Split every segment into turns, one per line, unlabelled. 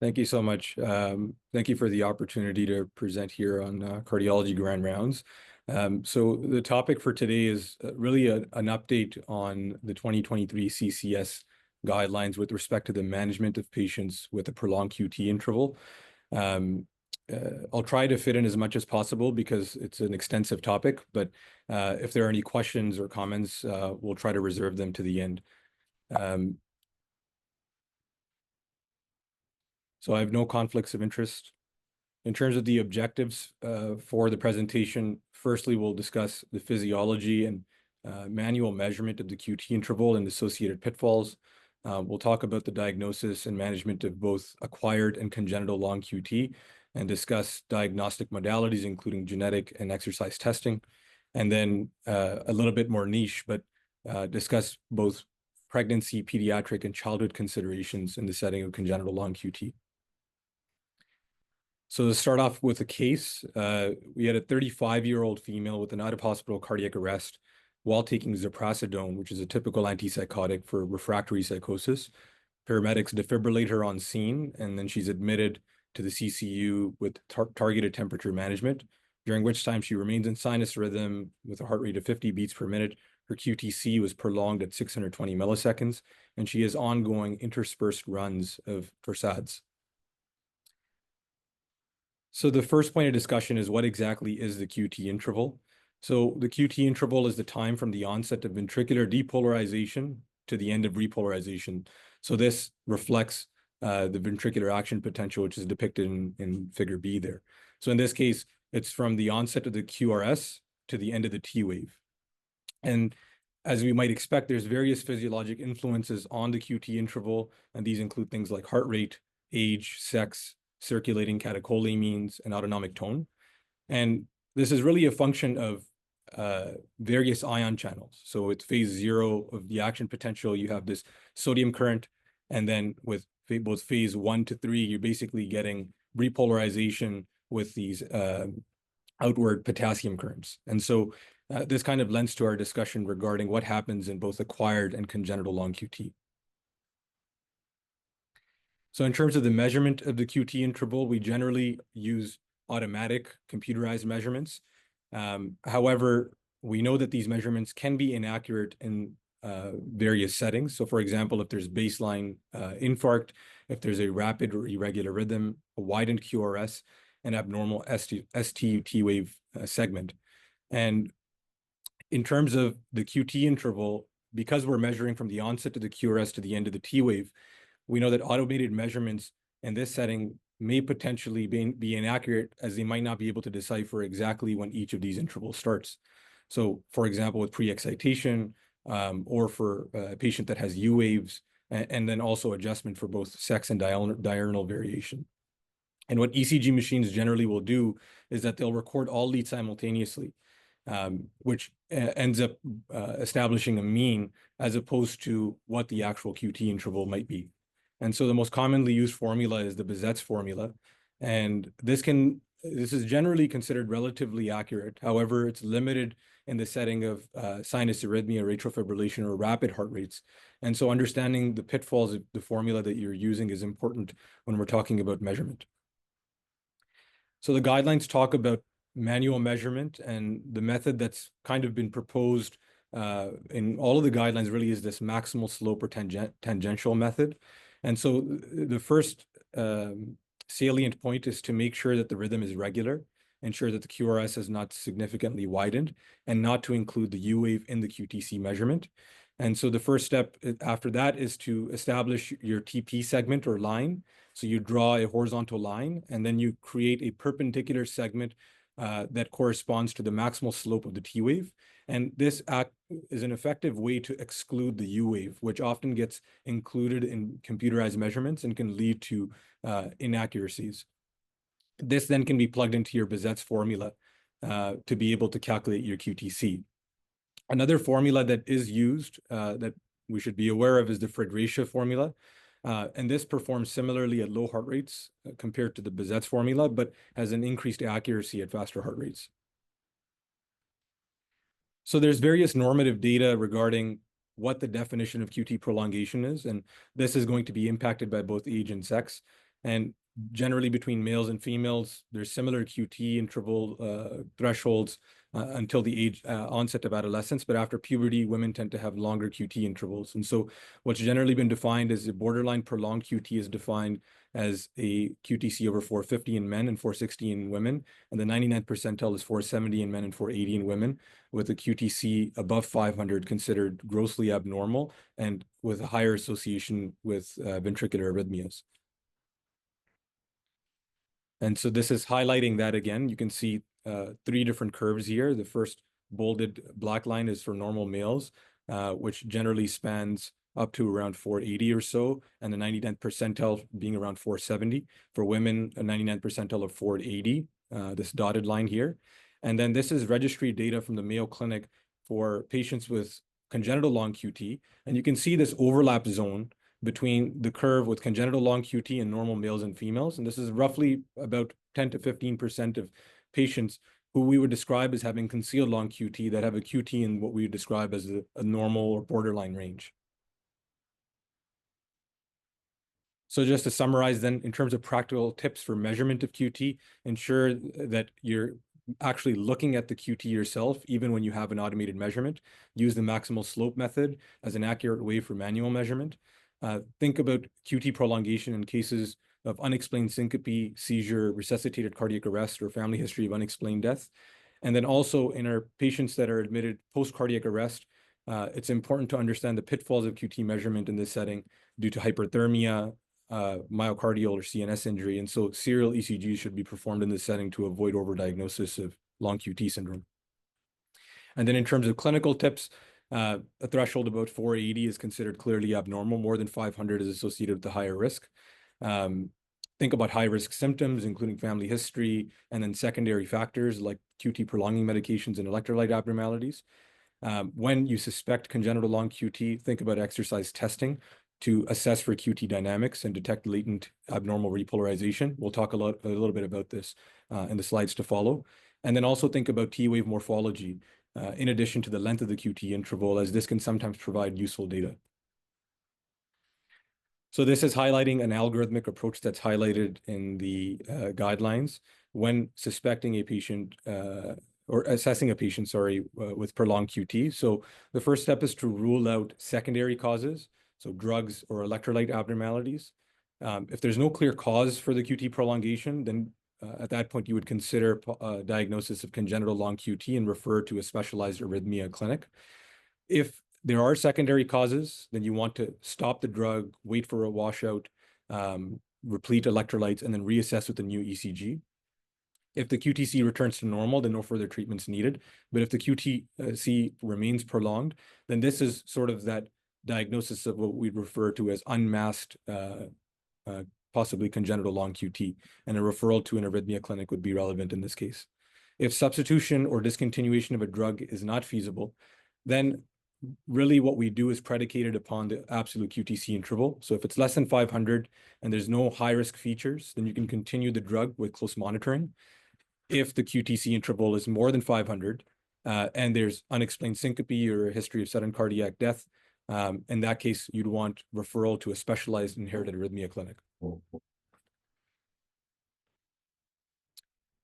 Thank you so much. Thank you for the opportunity to present here on cardiology grand rounds. So the topic for today is really an update on the 2023 CCS guidelines with respect to the management of patients with a prolonged QT interval. I'll try to fit in as much as possible because it's an extensive topic, but if there are any questions or comments, we'll try to reserve them to the end. So I have no conflicts of interest. In terms of the objectives for the presentation, firstly, we'll discuss the physiology and manual measurement of the QT interval and associated pitfalls. We'll talk about the diagnosis and management of both acquired and congenital long QT and discuss diagnostic modalities, including genetic and exercise testing. And then a little bit more niche, but discuss both pregnancy, pediatric, and childhood considerations in the setting of congenital long QT. So to start off with a case, we had a 35-year-old female with an out-of-hospital cardiac arrest while taking ziprasidone, which is a typical antipsychotic for refractory psychosis. Paramedics defibrillate her on scene, and then she's admitted to the CCU with targeted temperature management, during which time she remains in sinus rhythm with a heart rate of 50 beats per minute. Her QTC was prolonged at 620 milliseconds, and she has ongoing interspersed runs of torsades. So the first point of discussion is what exactly is the QT interval? So the QT interval is the time from the onset of ventricular depolarization to the end of repolarization. So this reflects the ventricular action potential, which is depicted in figure B there. So in this case, it's from the onset of the QRS to the end of the T wave. And as we might expect, there's various physiologic influences on the QT interval, and these include things like heart rate, age, sex, circulating catecholamines, and autonomic tone. And this is really a function of various ion channels. So with phase 0 of the action potential, you have this sodium current, and then with both phase 1 to 3, you're basically getting repolarization with these outward potassium currents. And so this kind of lends to our discussion regarding what happens in both acquired and congenital long QT. So in terms of the measurement of the QT interval, we generally use automatic computerized measurements. However, we know that these measurements can be inaccurate in various settings. So for example, if there's baseline infarct, if there's a rapid or irregular rhythm, a widened QRS, an abnormal ST wave segment. And in terms of the QT interval, because we're measuring from the onset of the QRS to the end of the T wave, we know that automated measurements in this setting may potentially be inaccurate, as they might not be able to decipher exactly when each of these intervals starts. So for example, with pre-excitation, or for a patient that has U waves, and then also adjustment for both sex and diurnal variation. And what ECG machines generally will do is that they'll record all leads simultaneously, which ends up establishing a mean as opposed to what the actual QT interval might be. And so the most commonly used formula is the Bizet's formula. And this is generally considered relatively accurate. However, it's limited in the setting of sinus arrhythmia, atrial fibrillation, or rapid heart rates. And so understanding the pitfalls of the formula that you're using is important when we're talking about measurement. So the guidelines talk about manual measurement, and the method that's kind of been proposed in all of the guidelines really is this maximal slope or tangential method. And so the first salient point is to make sure that the rhythm is regular, ensure that the QRS is not significantly widened, and not to include the U wave in the QTC measurement. And so the first step after that is to establish your TP segment or line. So you draw a horizontal line, and then you create a perpendicular segment that corresponds to the maximal slope of the T wave. And this is an effective way to exclude the U wave, which often gets included in computerized measurements and can lead to inaccuracies. This then can be plugged into your Bizet's formula to be able to calculate your QTC. Another formula that is used that we should be aware of is the Fridericia formula. And this performs similarly at low heart rates compared to the Bizet's formula, but has an increased accuracy at faster heart rates. So there's various normative data regarding what the definition of QT prolongation is, and this is going to be impacted by both age and sex. And generally between males and females, there's similar QT interval thresholds until the age onset of adolescence. But after puberty, women tend to have longer QT intervals. And so what's generally been defined as a borderline prolonged QT is defined as a QTC over 450 in men and 460 in women. And the 99th percentile is 470 in men and 480 in women, with a QTC above 500 considered grossly abnormal and with a higher association with ventricular arrhythmias. And so this is highlighting that again. You can see three different curves here. The first bolded black line is for normal males, which generally spans up to around 480 or so, and the 99th percentile being around 470. For women, a 99th percentile of 480, this dotted line here. And then this is registry data from the Mayo Clinic for patients with congenital long QT. And you can see this overlap zone between the curve with congenital long QT and normal males and females. And this is roughly about 10 to 15% of patients who we would describe as having concealed long QT that have a QT in what we would describe as a normal or borderline range. So just to summarize then, in terms of practical tips for measurement of QT, ensure that you're actually looking at the QT yourself, even when you have an automated measurement. Use the maximal slope method as an accurate way for manual measurement. Think about QT prolongation in cases of unexplained syncope, seizure, resuscitated cardiac arrest, or family history of unexplained death. And then also in our patients that are admitted post-cardiac arrest, it's important to understand the pitfalls of QT measurement in this setting due to hyperthermia, myocardial or CNS injury. And so serial ECGs should be performed in this setting to avoid overdiagnosis of long QT syndrome. And then in terms of clinical tips, a threshold about 480 is considered clearly abnormal. More than 500 is associated with the higher risk. Think about high-risk symptoms, including family history, and then secondary factors like QT prolonging medications and electrolyte abnormalities. When you suspect congenital long QT, think about exercise testing to assess for QT dynamics and detect latent abnormal repolarization. We'll talk a little bit about this in the slides to follow. And then also think about T-wave morphology, in addition to the length of the QT interval, as this can sometimes provide useful data. So this is highlighting an algorithmic approach that's highlighted in the guidelines when suspecting a patient or assessing a patient, with prolonged QT. So the first step is to rule out secondary causes, so drugs or electrolyte abnormalities. If there's no clear cause for the QT prolongation, then at that point you would consider diagnosis of congenital long QT and refer to a specialized arrhythmia clinic. If there are secondary causes, then you want to stop the drug, wait for a washout, replete electrolytes, and then reassess with a new ECG. If the QTC returns to normal, then no further treatment's needed. But if the QTC remains prolonged, then this is sort of that diagnosis of what we'd refer to as unmasked, possibly congenital long QT, and a referral to an arrhythmia clinic would be relevant in this case. If substitution or discontinuation of a drug is not feasible, then really what we do is predicated upon the absolute QTC interval. So if it's less than 500 and there's no high-risk features, then you can continue the drug with close monitoring. If the QTC interval is more than 500 and there's unexplained syncope or a history of sudden cardiac death, in that case, you'd want referral to a specialized inherited arrhythmia clinic.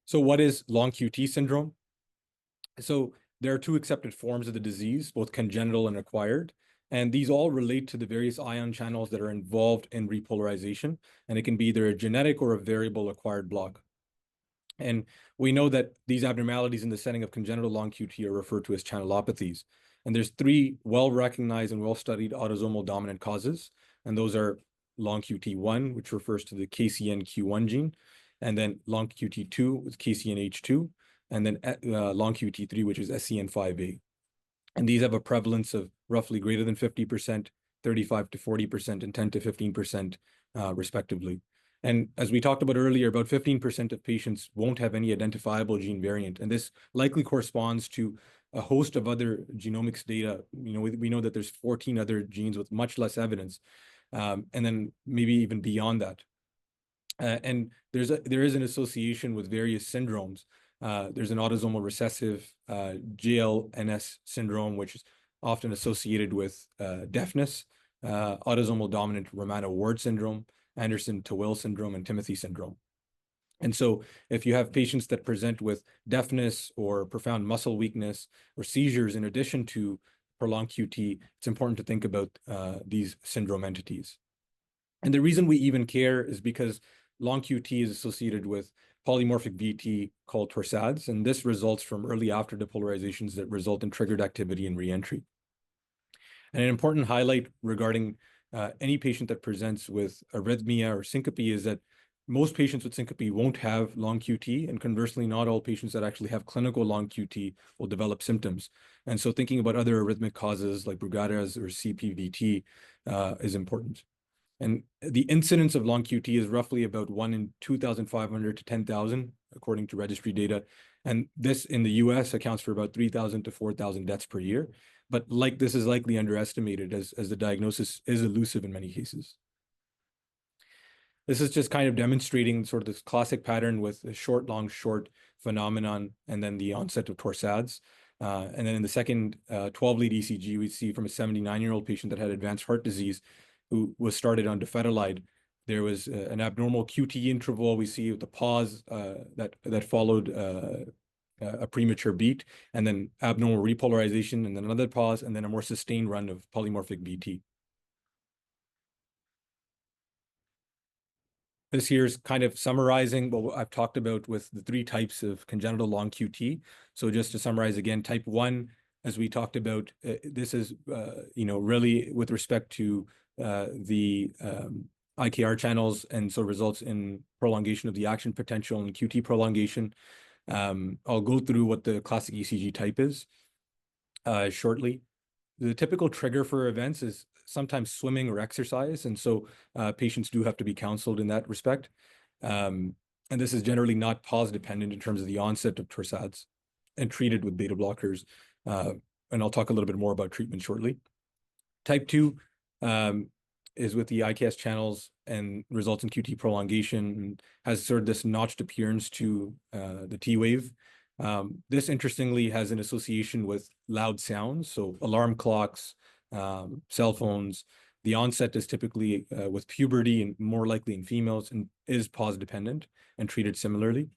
So what is long QT syndrome? So there are two accepted forms of the disease, both congenital and acquired, and these all relate to the various ion channels that are involved in repolarization, and it can be either a genetic or a variable acquired block. And we know that these abnormalities in the setting of congenital long QT are referred to as channelopathies. And there's three well-recognized and well-studied autosomal dominant causes, and those are long QT1, which refers to the KCNQ1 gene, and then long QT2 with KCNH2, and then long QT3, which is SCN5A. And these have a prevalence of roughly greater than 50%, 35 to 40%, and 10 to 15%, respectively. And as we talked about earlier, about 15% of patients won't have any identifiable gene variant. And this likely corresponds to a host of other genomics data. You know, we know that there's 14 other genes with much less evidence, and then maybe even beyond that. And there is an association with various syndromes. There's an autosomal recessive JLNS syndrome, which is often associated with deafness, autosomal dominant Romano-Ward syndrome, Anderson-Tawil syndrome, and Timothy syndrome. And so if you have patients that present with deafness or profound muscle weakness or seizures in addition to prolonged QT, it's important to think about these syndrome entities. And the reason we even care is because long QT is associated with polymorphic VT called torsades, and this results from early after depolarizations that result in triggered activity and reentry. And an important highlight regarding any patient that presents with arrhythmia or syncope is that most patients with syncope won't have long QT, and conversely, not all patients that actually have clinical long QT will develop symptoms. And so thinking about other arrhythmic causes like Brugada's or CPVT is important. And the incidence of long QT is roughly about 1 in 2,500 to 10,000, according to registry data. And this in the US accounts for about 3,000 to 4,000 deaths per year. But this is likely underestimated as the diagnosis is elusive in many cases. This is just kind of demonstrating sort of this classic pattern with a short, long, short phenomenon, and then the onset of torsades. And then in the second 12-lead ECG, we see from a 79-year-old patient that had advanced heart disease who was started on dofetilide. There was an abnormal QT interval. We see the pause that followed a premature beat, and then abnormal repolarization, and then another pause, and then a more sustained run of polymorphic VT. This here is kind of summarizing what I've talked about with the 3 types of congenital long QT. So just to summarize again, type 1, as we talked about, this is, really with respect to the IKR channels, and so results in prolongation of the action potential and QT prolongation. I'll go through what the classic ECG type is shortly. The typical trigger for events is sometimes swimming or exercise, and so patients do have to be counseled in that respect. And this is generally not pause dependent in terms of the onset of torsades, and treated with beta blockers. And I'll talk a little bit more about treatment shortly. Type 2 is with the IKS channels and results in QT prolongation, and has sort of this notched appearance to the T wave. This interestingly has an association with loud sounds, so alarm clocks, cell phones. The onset is typically with puberty and more likely in females, and is pause dependent and treated similarly.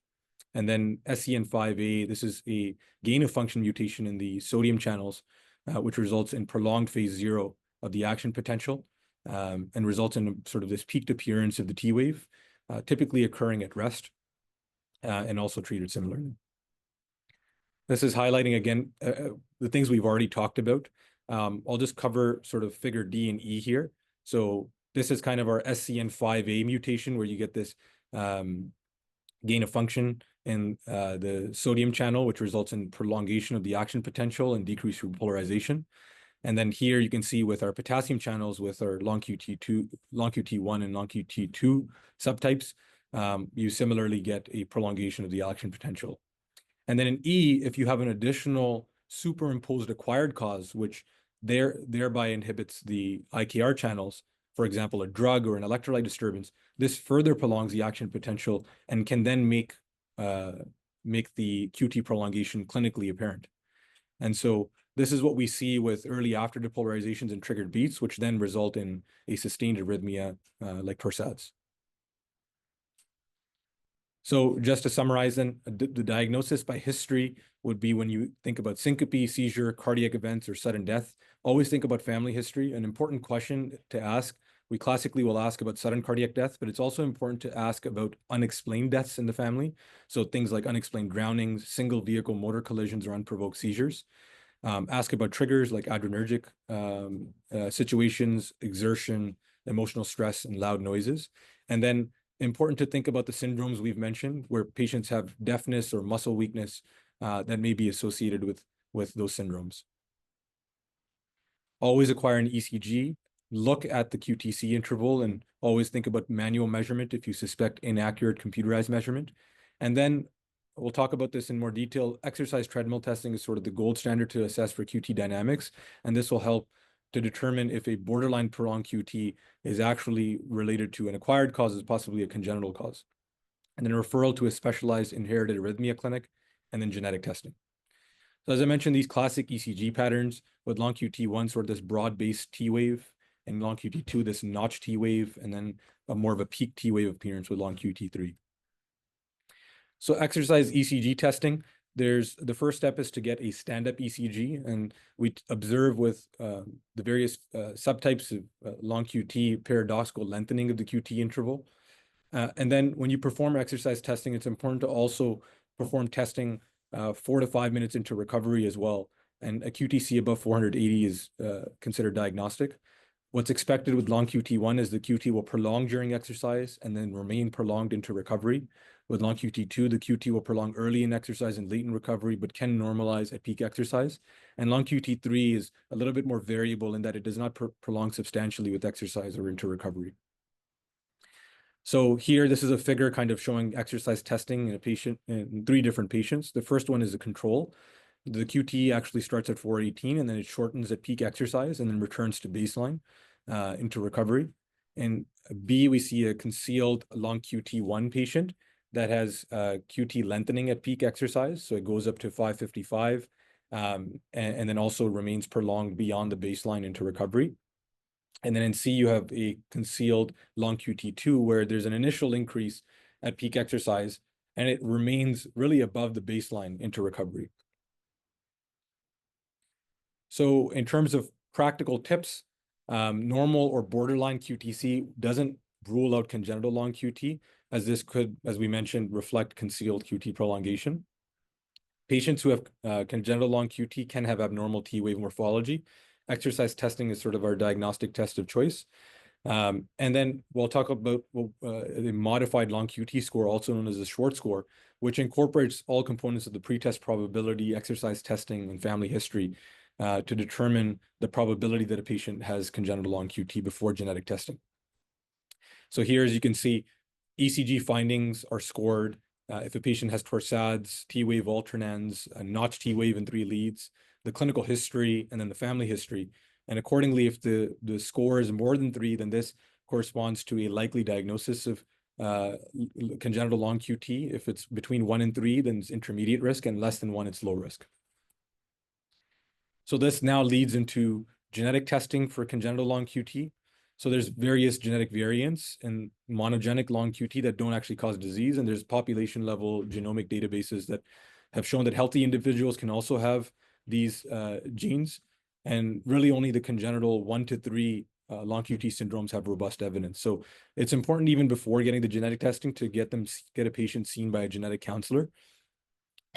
And then SCN5A, this is a gain of function mutation in the sodium channels, which results in prolonged phase 0 of the action potential, and results in sort of this peaked appearance of the T wave, typically occurring at rest, and also treated similarly. This is highlighting again the things we've already talked about. I'll just cover sort of figure D and E here. So this is kind of our SCN5A mutation, where you get this gain of function in the sodium channel, which results in prolongation of the action potential and decreased repolarization. And then here you can see with our potassium channels, with our long QT1 and long QT2 subtypes, you similarly get a prolongation of the action potential. And then in E, if you have an additional superimposed acquired cause, which thereby inhibits the IKR channels, for example, a drug or an electrolyte disturbance, this further prolongs the action potential and can then make the QT prolongation clinically apparent. And so this is what we see with early after depolarizations and triggered beats, which then result in a sustained arrhythmia like torsades. So just to summarize then, the diagnosis by history would be when you think about syncope, seizure, cardiac events, or sudden death, always think about family history. An important question to ask, we classically will ask about sudden cardiac death, but it's also important to ask about unexplained deaths in the family. So things like unexplained drownings, single vehicle motor collisions, or unprovoked seizures. Ask about triggers like adrenergic situations, exertion, emotional stress, and loud noises. And then important to think about the syndromes we've mentioned, where patients have deafness or muscle weakness that may be associated with those syndromes. Always acquire an ECG, look at the QTC interval, and always think about manual measurement if you suspect inaccurate computerized measurement. And then we'll talk about this in more detail. Exercise treadmill testing is sort of the gold standard to assess for QT dynamics, and this will help to determine if a borderline prolonged QT is actually related to an acquired cause, as possibly a congenital cause. And then a referral to a specialized inherited arrhythmia clinic, and then genetic testing. So as I mentioned, these classic ECG patterns with long QT1, sort of this broad-based T wave, and long QT2, this notch T wave, and then more of a peak T wave appearance with long QT3. So exercise ECG testing, the first step is to get a stand-up ECG, and we observe with the various subtypes of long QT paradoxical lengthening of the QT interval. And then when you perform exercise testing, it's important to also perform testing 4 to 5 minutes into recovery as well. And a QTC above 480 is considered diagnostic. What's expected with long QT1 is the QT will prolong during exercise and then remain prolonged into recovery. With long QT2, the QT will prolong early in exercise and late in recovery, but can normalize at peak exercise. And long QT3 is a little bit more variable in that it does not prolong substantially with exercise or into recovery. So here, this is a figure kind of showing exercise testing in a patient, in 3 different patients. The first one is a control. The QT actually starts at 418 and then it shortens at peak exercise and then returns to baseline into recovery. In B, we see a concealed long QT1 patient that has QT lengthening at peak exercise. So it goes up to 555 and then also remains prolonged beyond the baseline into recovery. And then in C, you have a concealed long QT2 where there's an initial increase at peak exercise and it remains really above the baseline into recovery. So in terms of practical tips, normal or borderline QTC doesn't rule out congenital long QT, as this could, as we mentioned, reflect concealed QT prolongation. Patients who have congenital long QT can have abnormal T wave morphology. Exercise testing is sort of our diagnostic test of choice. And then we'll talk about the modified long QT score, also known as the Schwartz score, which incorporates all components of the pretest probability, exercise testing, and family history to determine the probability that a patient has congenital long QT before genetic testing. So here, as you can see, ECG findings are scored. If a patient has torsades, T-wave alternans, a notch T-wave in 3 leads, the clinical history, and then the family history. And accordingly, if the score is more than 3, then this corresponds to a likely diagnosis of congenital long QT. If it's between 1 and 3, then it's intermediate risk, and less than 1, it's low risk. So this now leads into genetic testing for congenital long QT. So there's various genetic variants in monogenic long QT that don't actually cause disease, and there's population level genomic databases that have shown that healthy individuals can also have these genes, and really only the congenital 1 to 3 long QT syndromes have robust evidence. So it's important even before getting the genetic testing to get a patient seen by a genetic counselor.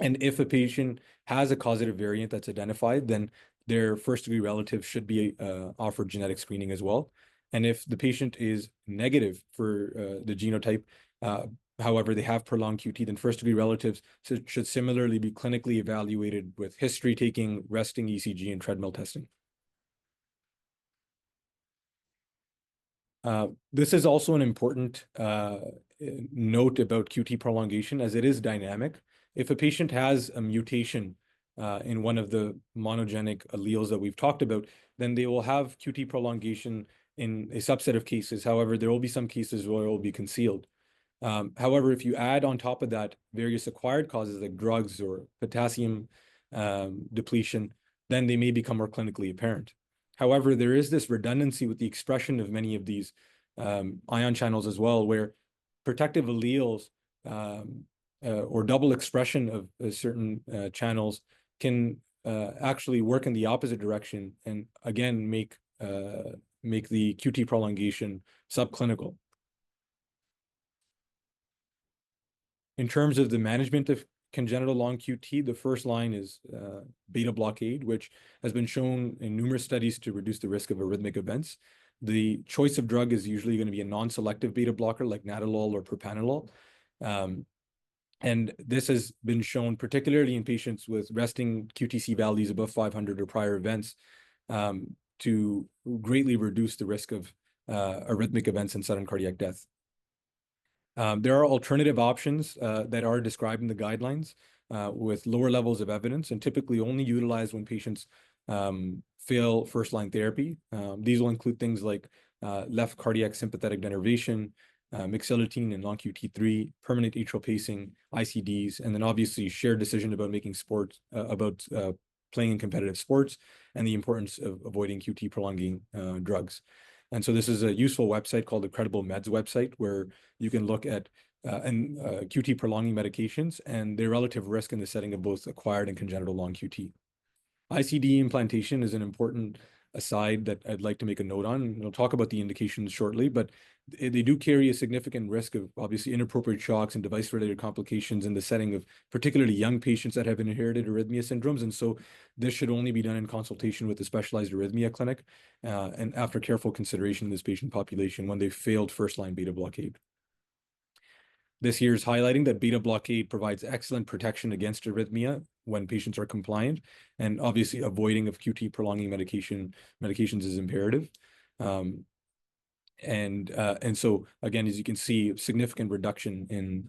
And if a patient has a causative variant that's identified, then their first-degree relative should be offered genetic screening as well. And if the patient is negative for the genotype, however, they have prolonged QT, then first-degree relatives should similarly be clinically evaluated with history taking, resting ECG, and treadmill testing. This is also an important note about QT prolongation, as it is dynamic. If a patient has a mutation in one of the monogenic alleles that we've talked about, then they will have QT prolongation in a subset of cases. However, there will be some cases where it will be concealed. However, if you add on top of that various acquired causes like drugs or potassium depletion, then they may become more clinically apparent. However, there is this redundancy with the expression of many of these ion channels as well, where protective alleles or double expression of certain channels can actually work in the opposite direction and again make the QT prolongation subclinical. In terms of the management of congenital long QT, the first line is beta blockade, which has been shown in numerous studies to reduce the risk of arrhythmic events. The choice of drug is usually going to be a non-selective beta blocker like nadolol or propranolol. And this has been shown particularly in patients with resting QTC values above 500 or prior events to greatly reduce the risk of arrhythmic events and sudden cardiac death. There are alternative options that are described in the guidelines with lower levels of evidence and typically only utilized when patients fail first-line therapy. These will include things like left cardiac sympathetic denervation, mixilotine and long QT3, permanent atrial pacing, ICDs, and then obviously shared decision about making sports, playing in competitive sports, and the importance of avoiding QT prolonging drugs. And so this is a useful website called the Credible Meds website, where you can look at QT prolonging medications and their relative risk in the setting of both acquired and congenital long QT. ICD implantation is an important aside that I'd like to make a note on. We'll talk about the indications shortly, but they do carry a significant risk of obviously inappropriate shocks and device-related complications in the setting of particularly young patients that have inherited arrhythmia syndromes. And so this should only be done in consultation with a specialized arrhythmia clinic and after careful consideration in this patient population when they've failed first-line beta blockade. This year is highlighting that beta blockade provides excellent protection against arrhythmia when patients are compliant, and obviously avoiding of QT prolonging medications is imperative. And so again, as you can see, significant reduction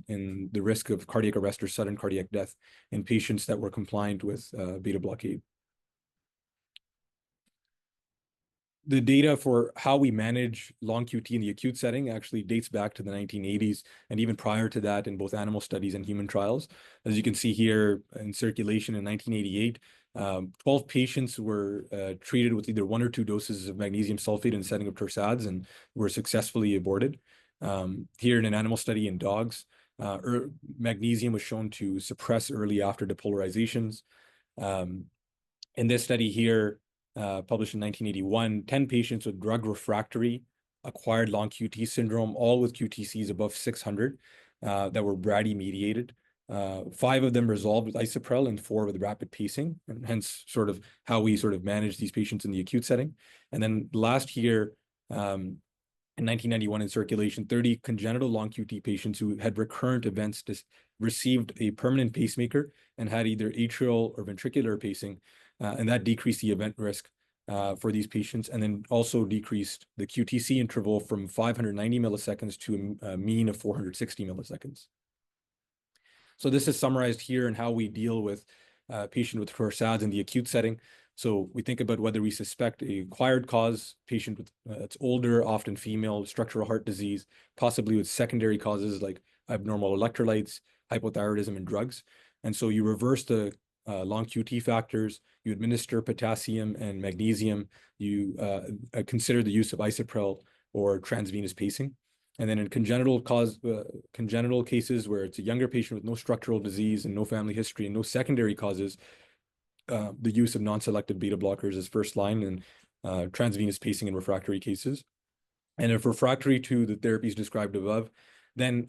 in the risk of cardiac arrest or sudden cardiac death in patients that were compliant with beta blockade. The data for how we manage long QT in the acute setting actually dates back to the 1980s and even prior to that in both animal studies and human trials. As you can see here in circulation in 1988, 12 patients were treated with either 1 or 2 doses of magnesium sulfate in the setting of torsades and were successfully aborted. Here in an animal study in dogs, magnesium was shown to suppress early after depolarizations. In this study here, published in 1981, 10 patients with drug refractory acquired long QT syndrome, all with QTCs above 600 that were Brady-mediated. 5 of them resolved with Isoprel and 4 with rapid pacing, and hence sort of how we sort of manage these patients in the acute setting. And then last year, in 1991 in circulation, 30 congenital long QT patients who had recurrent events received a permanent pacemaker and had either atrial or ventricular pacing, and that decreased the event risk for these patients, and then also decreased the QTC interval from 590 milliseconds to a mean of 460 milliseconds. So this is summarized here in how we deal with patient with torsades in the acute setting. So we think about whether we suspect a acquired cause, patient with it's older, often female, structural heart disease, possibly with secondary causes like abnormal electrolytes, hypothyroidism, and drugs. And so you reverse the long QT factors, you administer potassium and magnesium, you consider the use of Isoprel or transvenous pacing. And then in congenital cases where it's a younger patient with no structural disease and no family history and no secondary causes, the use of non-selective beta blockers is first line in transvenous pacing in refractory cases. And if refractory to the therapies described above, then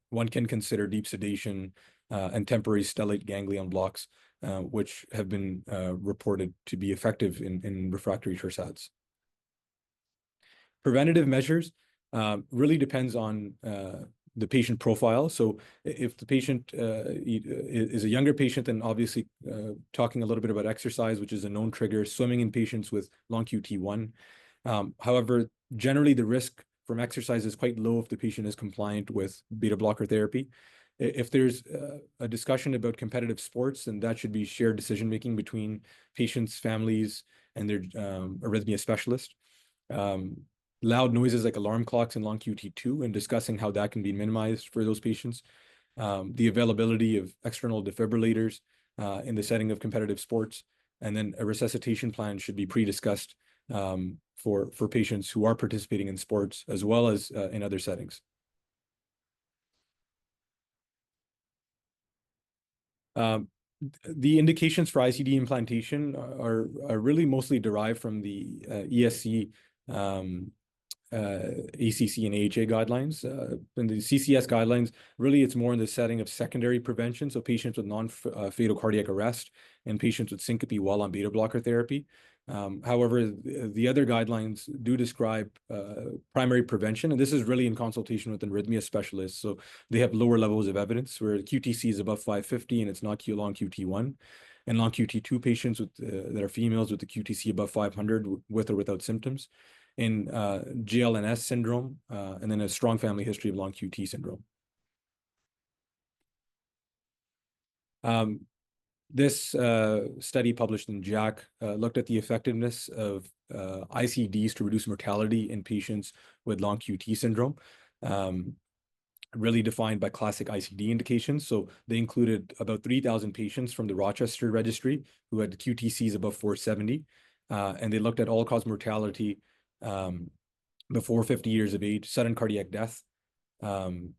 one can consider deep sedation and temporary stellate ganglion blocks, which have been reported to be effective in refractory torsades. Preventative measures really depends on the patient profile. So if the patient is a younger patient, then obviously talking a little bit about exercise, which is a known trigger, swimming in patients with long QT1. However, generally the risk from exercise is quite low if the patient is compliant with beta blocker therapy. If there's a discussion about competitive sports, then that should be shared decision-making between patients, families, and their arrhythmia specialist. Loud noises like alarm clocks and long QT2 and discussing how that can be minimized for those patients. The availability of external defibrillators in the setting of competitive sports, and then a resuscitation plan should be pre-discussed for patients who are participating in sports as well as in other settings. The indications for ICD implantation are really mostly derived from the ESC, ACC, and AHA guidelines. In the CCS guidelines, really it's more in the setting of secondary prevention, so patients with non-fatal cardiac arrest and patients with syncope while on beta blocker therapy. However, the other guidelines do describe primary prevention, and this is really in consultation with an arrhythmia specialist. So they have lower levels of evidence where QTC is above 550 and it's not long QT1. And long QT2 patients that are females with the QTC above 500 with or without symptoms. In GLNS syndrome, and then a strong family history of long QT syndrome. This study published in JACC looked at the effectiveness of ICDs to reduce mortality in patients with long QT syndrome, really defined by classic ICD indications. So they included about 3,000 patients from the Rochester registry who had QTCs above 470, and they looked at all-cause mortality before 50 years of age, sudden cardiac death in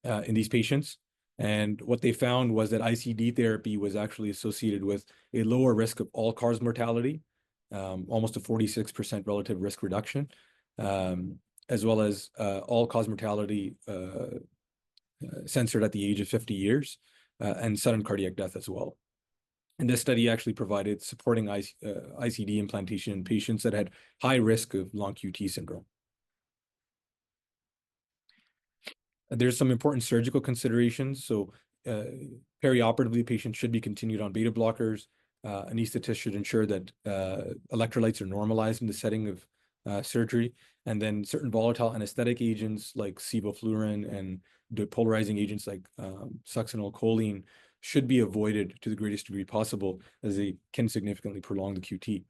these patients. And what they found was that ICD therapy was actually associated with a lower risk of all-cause mortality, almost a 46% relative risk reduction, as well as all-cause mortality censored at the age of 50 years, and sudden cardiac death as well. And this study actually provided supporting ICD implantation in patients that had high risk of long QT syndrome. There's some important surgical considerations. So perioperatively, patients should be continued on beta blockers. Anesthetist should ensure that electrolytes are normalized in the setting of surgery. And then certain volatile anesthetic agents like sevoflurane and depolarizing agents like succinylcholine should be avoided to the greatest degree possible, as they can significantly prolong the QT.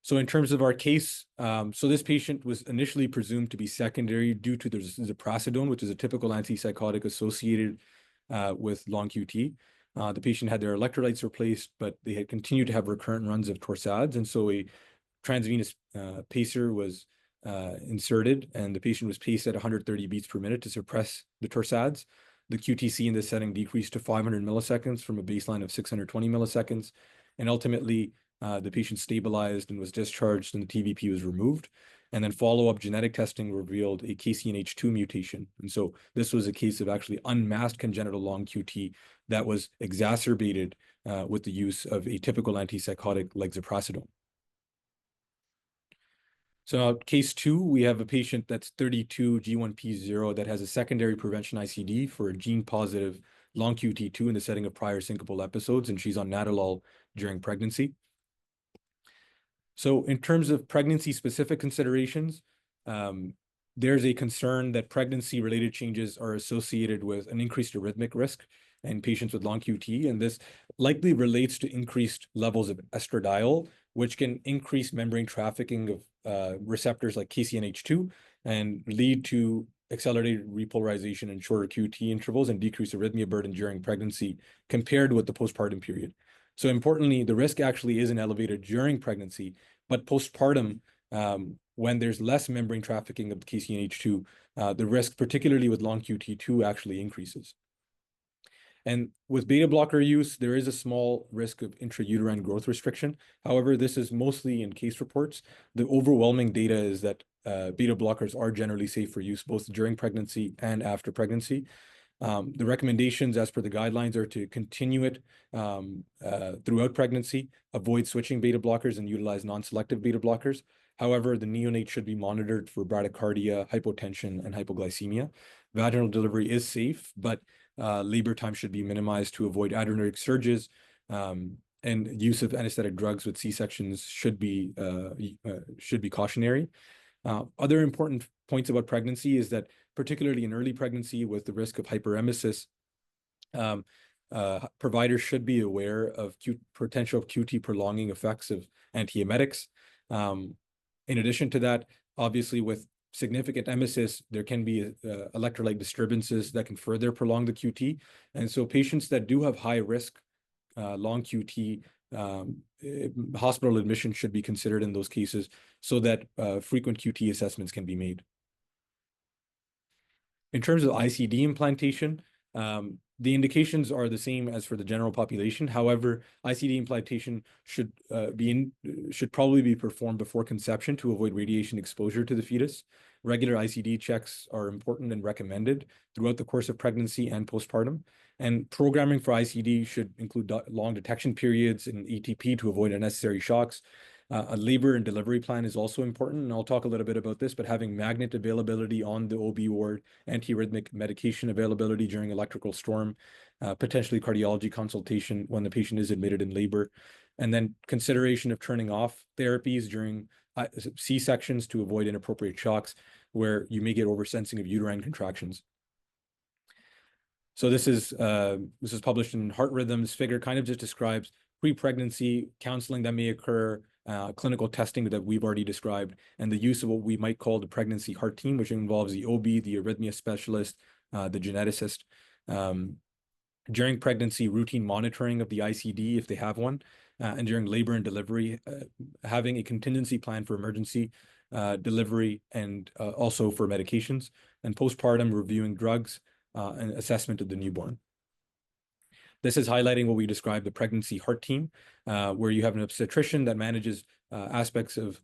So in terms of our case, so this patient was initially presumed to be secondary due to the ziprasidone, which is a typical antipsychotic associated with long QT. The patient had their electrolytes replaced, but they had continued to have recurrent runs of torsades, and so a transvenous pacer was inserted, and the patient was paced at 130 beats per minute to suppress the torsades. The QTC in this setting decreased to 500 milliseconds from a baseline of 620 milliseconds, and ultimately the patient stabilized and was discharged, and the TVP was removed. And then follow-up genetic testing revealed a KCNH2 mutation. And so this was a case of actually unmasked congenital long QT that was exacerbated with the use of a typical antipsychotic like ziprasidone. So now case 2, we have a patient that's 32 G1P0 that has a secondary prevention ICD for a gene-positive long QT2 in the setting of prior syncopal episodes, and she's on Nadolol during pregnancy. So in terms of pregnancy-specific considerations, there's a concern that pregnancy-related changes are associated with an increased arrhythmic risk in patients with long QT, and this likely relates to increased levels of estradiol, which can increase membrane trafficking of receptors like KCNH2 and lead to accelerated repolarization in shorter QT intervals and decreased arrhythmia burden during pregnancy compared with the postpartum period. So importantly, the risk actually isn't elevated during pregnancy, but postpartum, when there's less membrane trafficking of KCNH2, the risk, particularly with long QT2, actually increases. And with beta blocker use, there is a small risk of intrauterine growth restriction. However, this is mostly in case reports. The overwhelming data is that beta blockers are generally safe for use both during pregnancy and after pregnancy. The recommendations as per the guidelines are to continue it throughout pregnancy, avoid switching beta blockers, and utilize non-selective beta blockers. However, the neonate should be monitored for bradycardia, hypotension, and hypoglycemia. Vaginal delivery is safe, but labor time should be minimized to avoid adrenergic surges, and use of anesthetic drugs with C-sections should be cautionary. Other important points about pregnancy is that, particularly in early pregnancy with the risk of hyperemesis, providers should be aware of potential QT prolonging effects of antiemetics. In addition to that, obviously with significant emesis, there can be electrolyte disturbances that can further prolong the QT. And so patients that do have high risk long QT, hospital admission should be considered in those cases so that frequent QT assessments can be made. In terms of ICD implantation, the indications are the same as for the general population. However, ICD implantation should probably be performed before conception to avoid radiation exposure to the fetus. Regular ICD checks are important and recommended throughout the course of pregnancy and postpartum. And programming for ICD should include long detection periods and ATP to avoid unnecessary shocks. A labor and delivery plan is also important, and I'll talk a little bit about this, but having magnet availability on the OB ward, antiarrhythmic medication availability during electrical storm, potentially cardiology consultation when the patient is admitted in labor, and then consideration of turning off therapies during C-sections to avoid inappropriate shocks where you may get oversensing of uterine contractions. So this is published in Heart Rhythms. Figure kind of just describes pre-pregnancy counseling that may occur, clinical testing that we've already described, and the use of what we might call the pregnancy heart team, which involves the OB, the arrhythmia specialist, the geneticist. During pregnancy, routine monitoring of the ICD if they have one, and during labor and delivery, having a contingency plan for emergency delivery, and also for medications, and postpartum reviewing drugs and assessment of the newborn. This is highlighting what we describe the pregnancy heart team, where you have an obstetrician that manages aspects of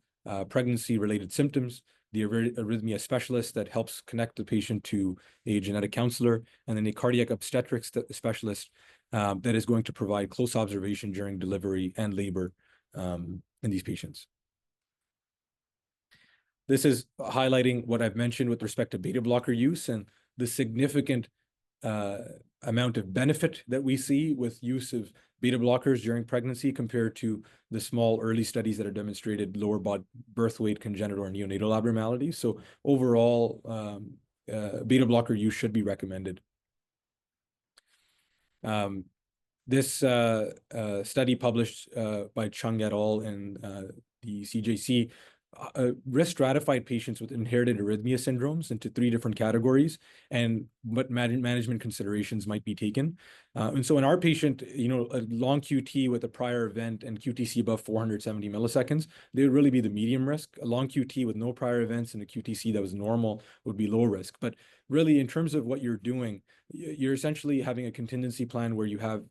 pregnancy-related symptoms, the arrhythmia specialist that helps connect the patient to a genetic counselor, and then a cardiac obstetrics specialist that is going to provide close observation during delivery and labor in these patients. This is highlighting what I've mentioned with respect to beta blocker use and the significant amount of benefit that we see with use of beta blockers during pregnancy compared to the small early studies that have demonstrated lower birth weight, congenital, or neonatal abnormalities. So overall, beta blocker use should be recommended. This study published by Chung et al. In the CJC risk stratified patients with inherited arrhythmia syndromes into 3 different categories and what management considerations might be taken. And so in our patient, a long QT with a prior event and QTC above 470 milliseconds, they would really be the medium risk. A long QT with no prior events and a QTC that was normal would be low risk. But really, in terms of what you're doing, you're essentially having a contingency plan where you have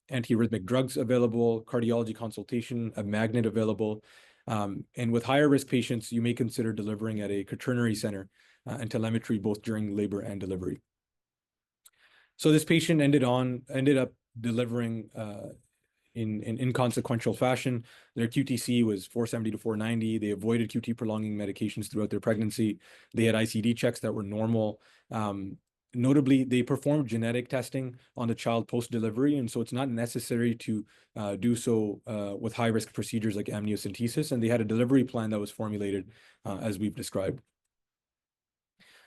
antiarrhythmic drugs available, cardiology consultation, a magnet available. And with higher risk patients, you may consider delivering at a quaternary center and telemetry both during labor and delivery. So this patient ended up delivering in inconsequential fashion. Their QTC was 470 to 490. They avoided QT prolonging medications throughout their pregnancy. They had ICD checks that were normal. Notably, they performed genetic testing on the child post-delivery, and so it's not necessary to do so with high-risk procedures like amniocentesis, and they had a delivery plan that was formulated as we've described.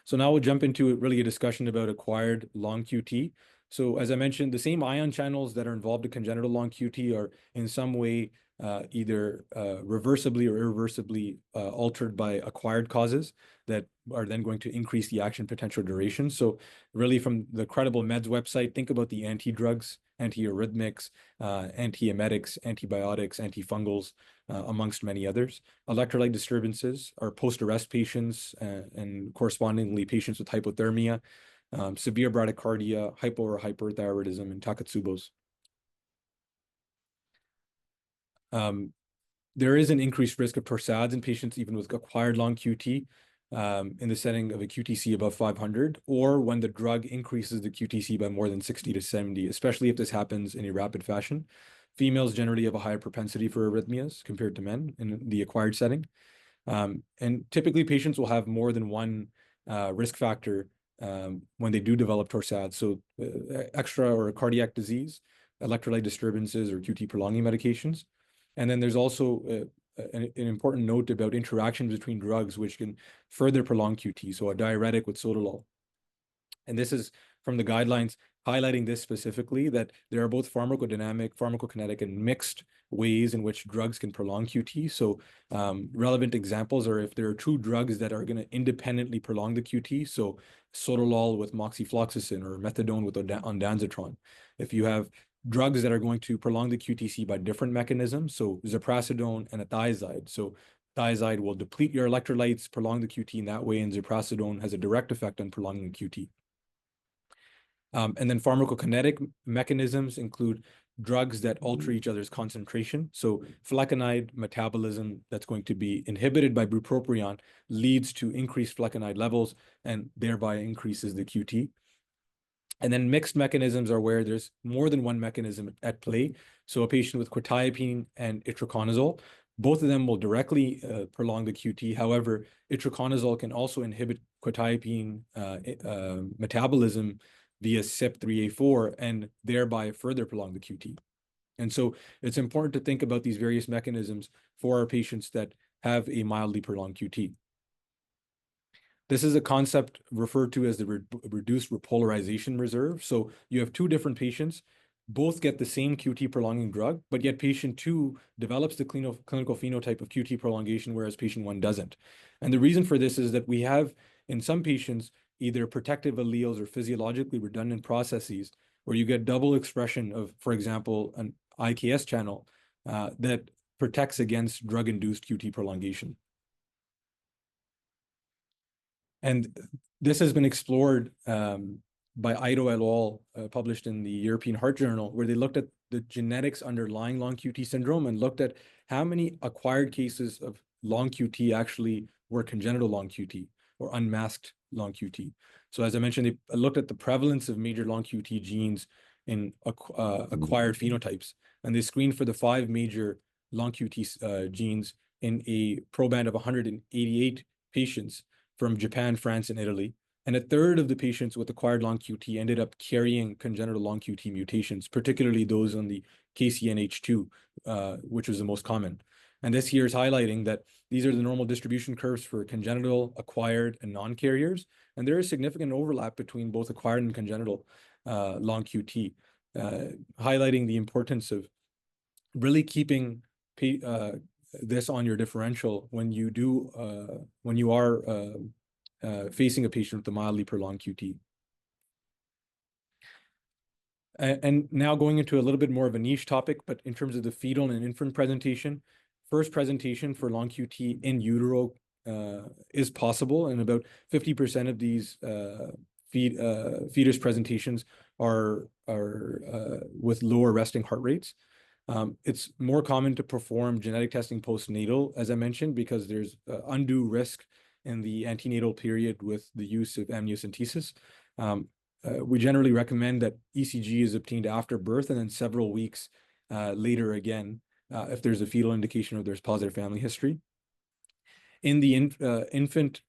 So now we'll jump into really a discussion about acquired long QT. So as I mentioned, the same ion channels that are involved in congenital long QT are in some way either reversibly or irreversibly altered by acquired causes that are then going to increase the action potential duration. So really from the Credible Meds website, think about the anti-drugs, antiarrhythmics, antiemetics, antibiotics, antifungals, amongst many others. Electrolyte disturbances are post-arrest patients and correspondingly patients with hypothermia, severe bradycardia, hypo or hyperthyroidism, and Takatsubos. There is an increased risk of torsades in patients even with acquired long QT in the setting of a QTC above 500, or when the drug increases the QTC by more than 60 to 70, especially if this happens in a rapid fashion. Females generally have a higher propensity for arrhythmias compared to men in the acquired setting. And typically patients will have more than one risk factor when they do develop torsades. So extra or cardiac disease, electrolyte disturbances, or QT prolonging medications. And then there's also an important note about interactions between drugs which can further prolong QT, so a diuretic with sotalol. And this is from the guidelines highlighting this specifically, that there are both pharmacodynamic, pharmacokinetic, and mixed ways in which drugs can prolong QT. So relevant examples are if there are 2 drugs that are going to independently prolong the QT, so sotalol with moxifloxacin or methadone with ondansetron. If you have drugs that are going to prolong the QTC by different mechanisms, so ziprasidone and a thiazide. So thiazide will deplete your electrolytes, prolong the QT in that way, and ziprasidone has a direct effect on prolonging the QT. And then pharmacokinetic mechanisms include drugs that alter each other's concentration. So flecainide metabolism that's going to be inhibited by bupropion leads to increased flecainide levels and thereby increases the QT. And then mixed mechanisms are where there's more than one mechanism at play. So a patient with quetiapine and itraconazole, both of them will directly prolong the QT. However, itraconazole can also inhibit quetiapine metabolism via CYP3A4 and thereby further prolong the QT. And so it's important to think about these various mechanisms for our patients that have a mildly prolonged QT. This is a concept referred to as the reduced repolarization reserve. So you have 2 different patients, both get the same QT prolonging drug, but yet patient 2 develops the clinical phenotype of QT prolongation, whereas patient 1 doesn't. And the reason for this is that we have, in some patients, either protective alleles or physiologically redundant processes where you get double expression of, for example, an IKS channel that protects against drug-induced QT prolongation. And this has been explored by Ito et al., published in the European Heart Journal, where they looked at the genetics underlying long QT syndrome and looked at how many acquired cases of long QT actually were congenital long QT or unmasked long QT. So as I mentioned, they looked at the prevalence of major long QT genes in acquired phenotypes, and they screened for the 5 major long QT genes in a proband of 188 patients from Japan, France, and Italy. And a third of the patients with acquired long QT ended up carrying congenital long QT mutations, particularly those on the KCNH2, which was the most common. And this here is highlighting that these are the normal distribution curves for congenital, acquired, and non-carriers. And there is significant overlap between both acquired and congenital long QT, highlighting the importance of really keeping this on your differential when you are facing a patient with a mildly prolonged QT. And now going into a little bit more of a niche topic, but in terms of the fetal and infant presentation, first presentation for long QT in utero is possible, and about 50% of these fetus presentations are with lower resting heart rates. It's more common to perform genetic testing postnatal, as I mentioned, because there's undue risk in the antenatal period with the use of amniocentesis. We generally recommend that ECG is obtained after birth and then several weeks later again, if there's a fetal indication or there's positive family history. In the infant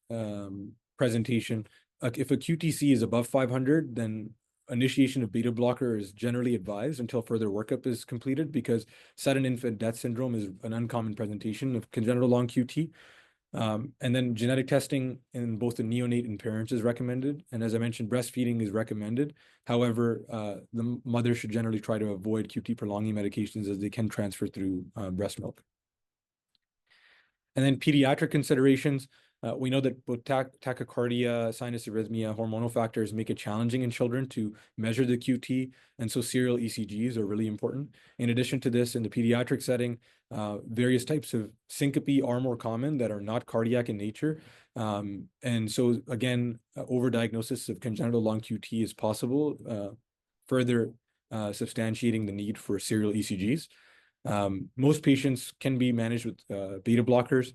presentation, if a QTC is above 500, then initiation of beta blocker is generally advised until further workup is completed, because sudden infant death syndrome is an uncommon presentation of congenital long QT. And then genetic testing in both the neonate and parents is recommended. And as I mentioned, breastfeeding is recommended. However, the mother should generally try to avoid QT prolonging medications, as they can transfer through breast milk. And then pediatric considerations. We know that both tachycardia, sinus arrhythmia, hormonal factors make it challenging in children to measure the QT, and so serial ECGs are really important. In addition to this, in the pediatric setting, various types of syncope are more common that are not cardiac in nature. And so again, overdiagnosis of congenital long QT is possible, further substantiating the need for serial ECGs. Most patients can be managed with beta blockers.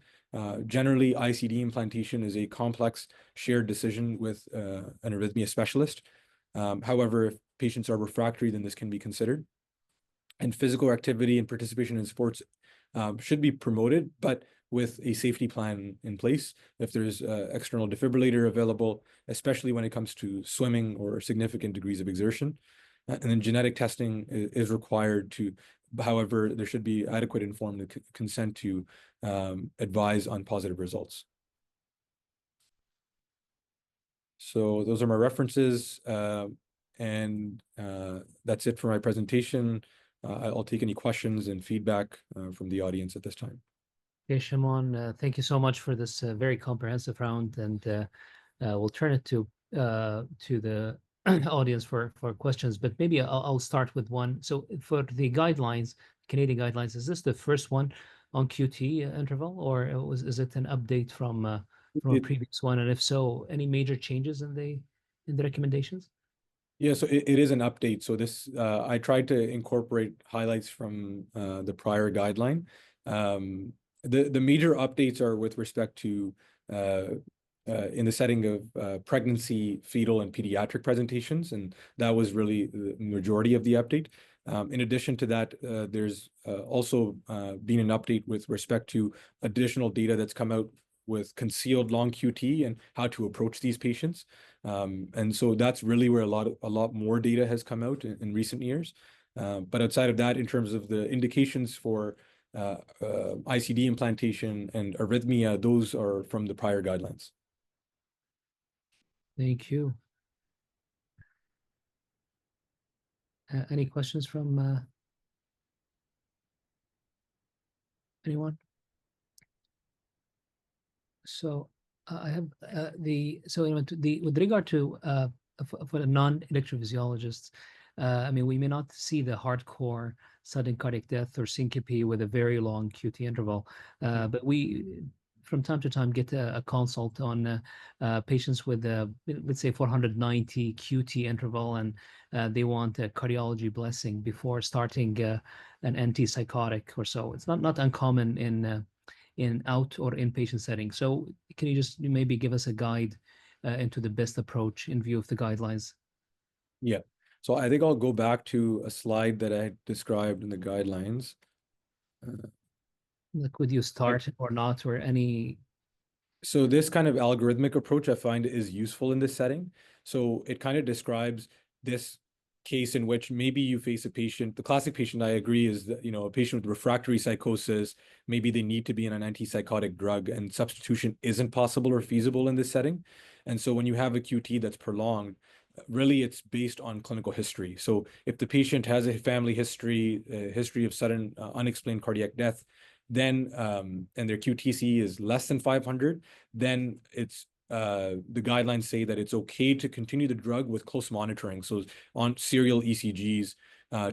Generally, ICD implantation is a complex shared decision with an arrhythmia specialist. However, if patients are refractory, then this can be considered. And physical activity and participation in sports should be promoted, but with a safety plan in place. If there's external defibrillator available, especially when it comes to swimming or significant degrees of exertion. And then genetic testing is required to, however, there should be adequate informed consent to advise on positive results. So those are my references, and that's it for my presentation. I'll take any questions and feedback from the audience at this time.
Okay, Shamon, thank you so much for this very comprehensive round, and we'll turn it to the audience for questions, but maybe I'll start with one. So for the guidelines, Canadian guidelines, is this the first one on QT interval, or is it an update from a previous one? And if so, any major changes in the recommendations?
Yeah, so it is an update. So this I tried to incorporate highlights from the prior guideline. The major updates are with respect to in the setting of pregnancy, fetal, and pediatric presentations, and that was really the majority of the update. In addition to that, there's also been an update with respect to additional data that's come out with concealed long QT and how to approach these patients. And so that's really where a lot more data has come out in recent years. But outside of that, in terms of the indications for ICD implantation and arrhythmia, those are from the prior guidelines.
Thank you. Any questions from anyone? So I have with regard to for the non-electrophysiologists, I mean, we may not see the hardcore sudden cardiac death or syncope with a very long QT interval, but from time to time get a consult on patients with, let's say, 490 QT interval, and they want a cardiology blessing before starting an antipsychotic or so. It's not uncommon in out or inpatient setting. So can you just maybe give us a guide into the best approach in view of the guidelines?
Yeah. So I think I'll go back to a slide that I described in the guidelines.
Like, would you start or not, or any?
So this kind of algorithmic approach I find is useful in this setting. So it kind of describes this case in which maybe you face a patient. The classic patient, I agree, is that, you know, a patient with refractory psychosis, maybe they need to be on an antipsychotic drug and substitution isn't possible or feasible in this setting. And so when you have a QT that's prolonged, really it's based on clinical history. So if the patient has a family history, a history of sudden unexplained cardiac death, then and their QTC is less than 500, then it's the guidelines say that it's okay to continue the drug with close monitoring. So on serial ECGs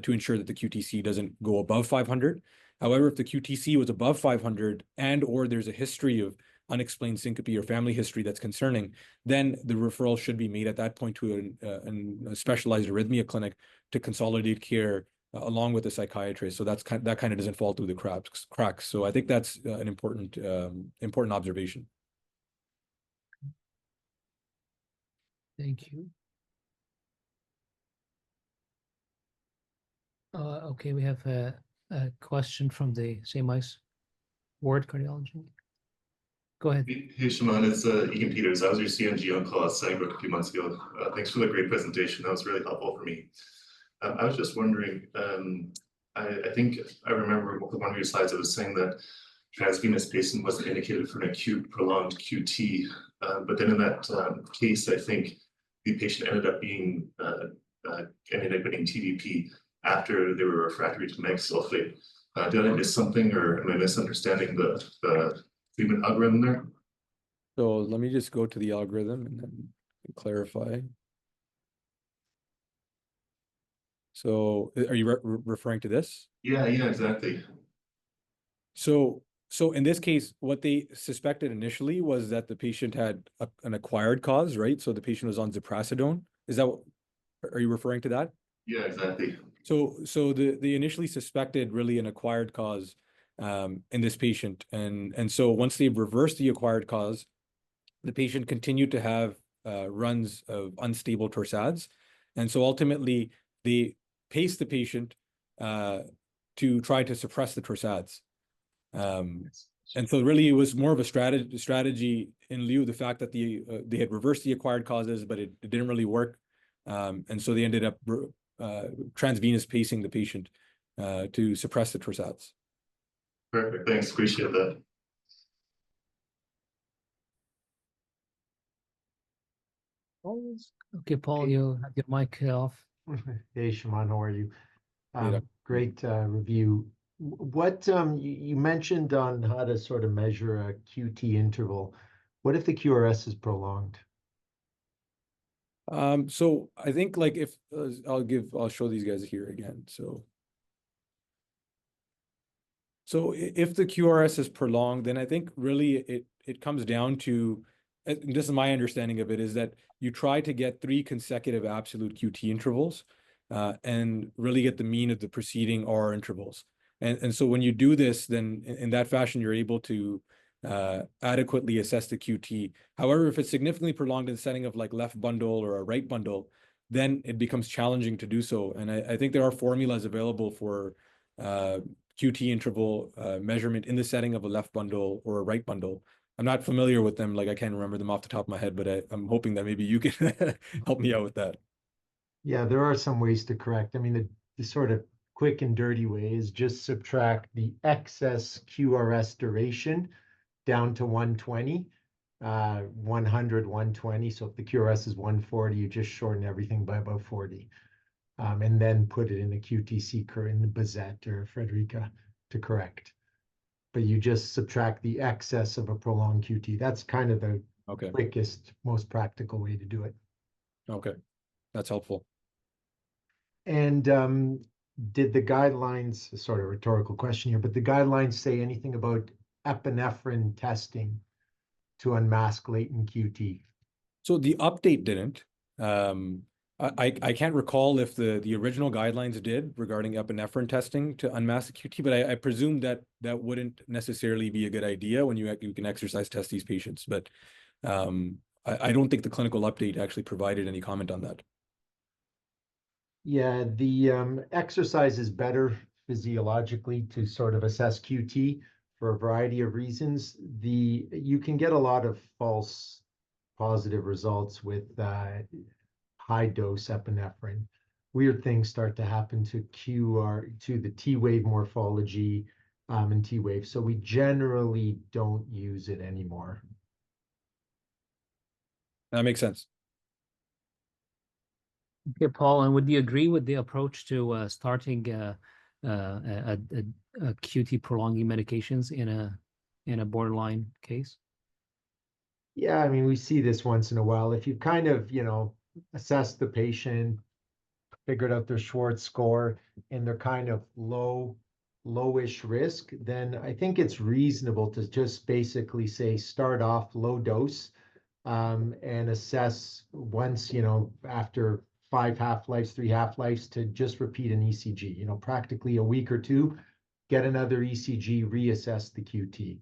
to ensure that the QTC doesn't go above 500. However, if the QTC was above 500 and or there's a history of unexplained syncope or family history that's concerning, then the referral should be made at that point to a specialized arrhythmia clinic to consolidate care along with a psychiatrist. So that kind of doesn't fall through the cracks. So I think that's an important observation.
Thank you. Okay, we have a question from the same ICE ward cardiology. Go ahead.
Hey, Shamon, it's Egan Peters. I was your CNG on call at Sunnybrook a few months ago. Thanks for the great presentation. That was really helpful for me. I was just wondering, I think I remember one of your slides that was saying that transvenous pacing wasn't indicated for an acute prolonged QT. But then in that case, I think the patient ended up being getting TVP after they were refractory to mag sulfate. Did I miss something, or am I misunderstanding the treatment algorithm there?
So let me just go to the algorithm and then clarify. So are you referring to this?
Yeah, exactly.
So in this case, what they suspected initially was that the patient had an acquired cause, right? So the patient was on ziprasidone. Are you referring to that?
Yeah, exactly.
So they initially suspected really an acquired cause in this patient. And so once they reversed the acquired cause, the patient continued to have runs of unstable torsades. And so ultimately they paced the patient to try to suppress the torsades. And so really it was more of a strategy in lieu of the fact that they had reversed the acquired causes, but it didn't really work. And so they ended up transvenous pacing the patient to suppress the torsades.
Perfect. Thanks. Appreciate that.
Okay, Paul, you have your mic off.
Hey, Shamon, how are you?
Yeah.
Great review. What you mentioned on how to sort of measure a QT interval. What if the QRS is prolonged?
So I think like if I'll show these guys here again. So if the QRS is prolonged, then I think really it comes down to, and this is my understanding of it, is that you try to get 3 consecutive absolute QT intervals and really get the mean of the preceding R intervals. And so when you do this, then in that fashion, you're able to adequately assess the QT. However, if it's significantly prolonged in the setting of like left bundle or a right bundle, then it becomes challenging to do so. And I think there are formulas available for QT interval measurement in the setting of a left bundle or a right bundle. I'm not familiar with them, like I can't remember them off the top of my head, but I'm hoping that maybe you can help me out with that.
Yeah, there are some ways to correct. I mean, the sort of quick and dirty way is just subtract the excess QRS duration down to 120, 100, 120. So if the QRS is 140, you just shorten everything by about 40. And then put it in the QTC in the Bazette or Frederica to correct. But you just subtract the excess of a prolonged QT. That's kind of the quickest, most practical way to do it.
Okay, that's helpful.
And did the guidelines, sort of rhetorical question here, but the guidelines say anything about epinephrine testing to unmask latent QT.
So the update didn't. I can't recall if the original guidelines did regarding epinephrine testing to unmask the QT, but I presume that that wouldn't necessarily be a good idea when you can exercise test these patients. But I don't think the clinical update actually provided any comment on that.
Yeah, the exercise is better physiologically to sort of assess QT for a variety of reasons. You can get a lot of false positive results with high dose epinephrine. Weird things start to happen to the T wave morphology and T wave. So we generally don't use it anymore.
That makes sense.
Okay, Paul, and would you agree with the approach to starting QT prolonging medications in a borderline case?
Yeah, I mean, we see this once in a while. If you kind of, assess the patient, figured out their Schwartz score, and they're kind of lowish risk, then I think it's reasonable to just basically say start off low dose and assess once, after 5 half-lives, 3 half-lives, to just repeat an ECG, practically a week or two, get another ECG, reassess the QT.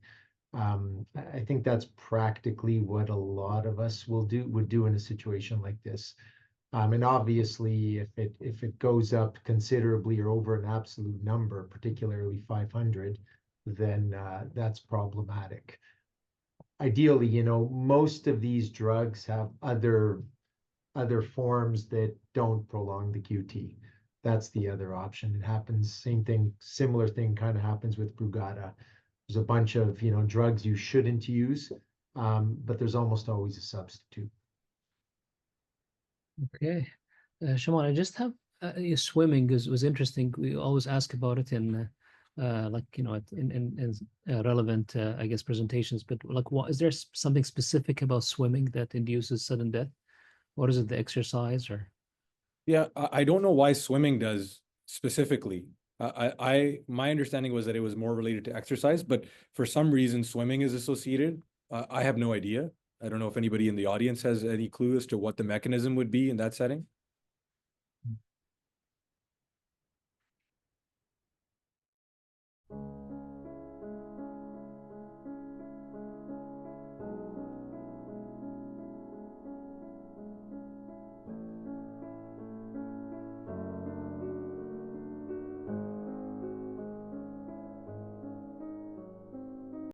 I think that's practically what a lot of us would do in a situation like this. And obviously, if it goes up considerably or over an absolute number, particularly 500, then that's problematic. Ideally, most of these drugs have other forms that don't prolong the QT. That's the other option. It happens, similar thing kind of happens with Brugada. There's a bunch of, drugs you shouldn't use, but there's almost always a substitute.
Okay. Shamon, I just have swimming was interesting. We always ask about it in in relevant, I guess, presentations, but like, is there something specific about swimming that induces sudden death? What is it, the exercise or?
Yeah, I don't know why swimming does specifically. My understanding was that it was more related to exercise, but for some reason swimming is associated. I have no idea. I don't know if anybody in the audience has any clue as to what the mechanism would be in that setting.